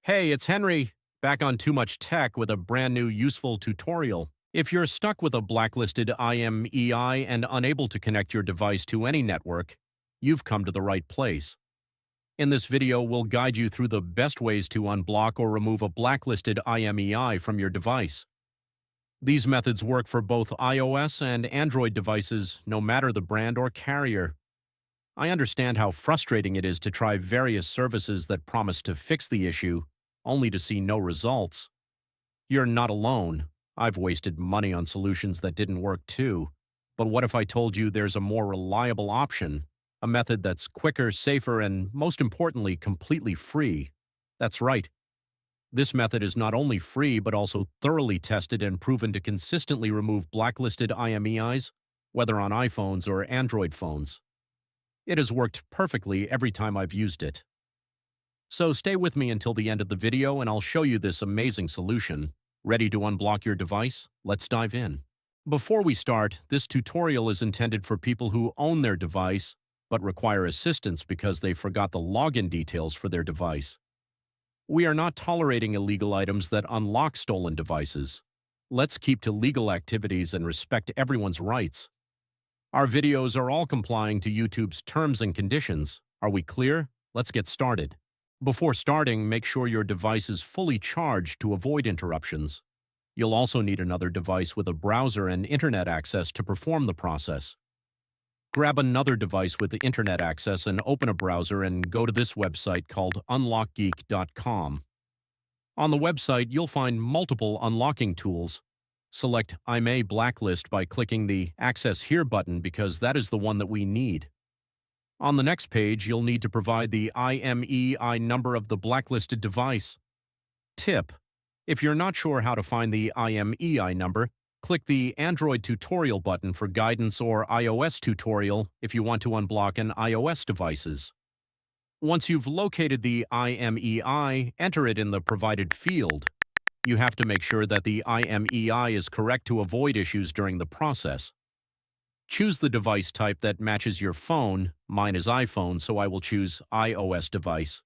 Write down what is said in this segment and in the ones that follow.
Hey, it's Henry, back on Too Much Tech with a brand new useful tutorial. If you're stuck with a blacklisted IMEI and unable to connect your device to any network, you've come to the right place. In this video, we'll guide you through the best ways to unblock or remove a blacklisted IMEI from your device. These methods work for both iOS and Android devices, no matter the brand or carrier. I understand how frustrating it is to try various services that promise to fix the issue, only to see no results. You're not alone. I've wasted money on solutions that didn't work too. But what if I told you there's a more reliable option? A method that's quicker, safer, and most importantly, completely free. That's right. This method is not only free, but also thoroughly tested and proven to consistently remove blacklisted IMEIs, whether on iPhones or Android phones. It has worked perfectly every time I've used it. So stay with me until the end of the video and I'll show you this amazing solution. Ready to unblock your device? Let's dive in. Before we start, this tutorial is intended for people who own their device but require assistance because they forgot the login details for their device. We are not tolerating illegal items that unlock stolen devices. Let's keep to legal activities and respect everyone's rights. Our videos are all complying to YouTube's terms and conditions. Are we clear? Let's get started. Before starting, make sure your device is fully charged to avoid interruptions. You'll also need another device with a browser and internet access to perform the process. Grab another device with the internet access and open a browser and go to this website called unlockgeek.com. On the website, you'll find multiple unlocking tools. Select IMEI Blacklist by clicking the Access Here button because that is the one that we need. On the next page, you'll need to provide the IMEI number of the blacklisted device. Tip: if you're not sure how to find the IMEI number, click the Android tutorial button for guidance or iOS tutorial if you want to unblock an iOS devices. Once you've located the IMEI, enter it in the provided field. You have to make sure that the IMEI is correct to avoid issues during the process. Choose the device type that matches your phone. Mine is iPhone, so I will choose iOS device.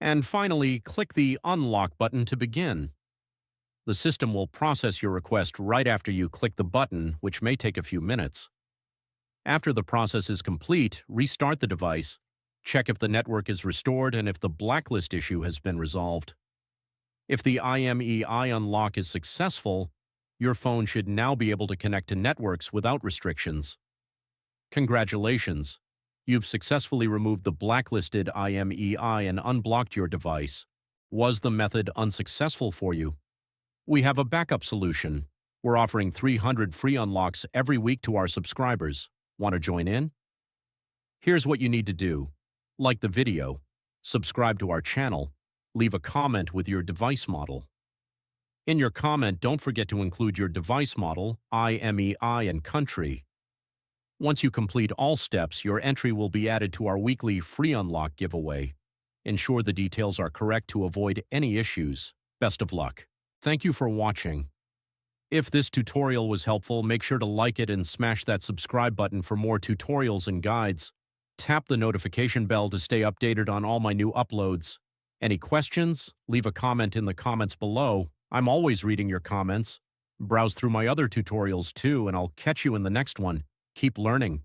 And finally, click the Unlock button to begin. The system will process your request right after you click the button, which may take a few minutes. After the process is complete, restart the device, check if the network is restored and if the blacklist issue has been resolved. If the IMEI unlock is successful, your phone should now be able to connect to networks without restrictions. Congratulations! You've successfully removed the blacklisted IMEI and unblocked your device. Was the method unsuccessful for you? We have a backup solution. We're offering 300 free unlocks every week to our subscribers. Want to join in? Here's what you need to do. Like the video, subscribe to our channel, leave a comment with your device model. In your comment, don't forget to include your device model, IMEI, and country. Once you complete all steps, your entry will be added to our weekly free unlock giveaway. Ensure the details are correct to avoid any issues. Best of luck. Thank you for watching. If this tutorial was helpful, make sure to like it and smash that subscribe button for more tutorials and guides. Tap the notification bell to stay updated on all my new uploads. Any questions? Leave a comment in the comments below. I'm always reading your comments. Browse through my other tutorials too, and I'll catch you in the next one. Keep learning.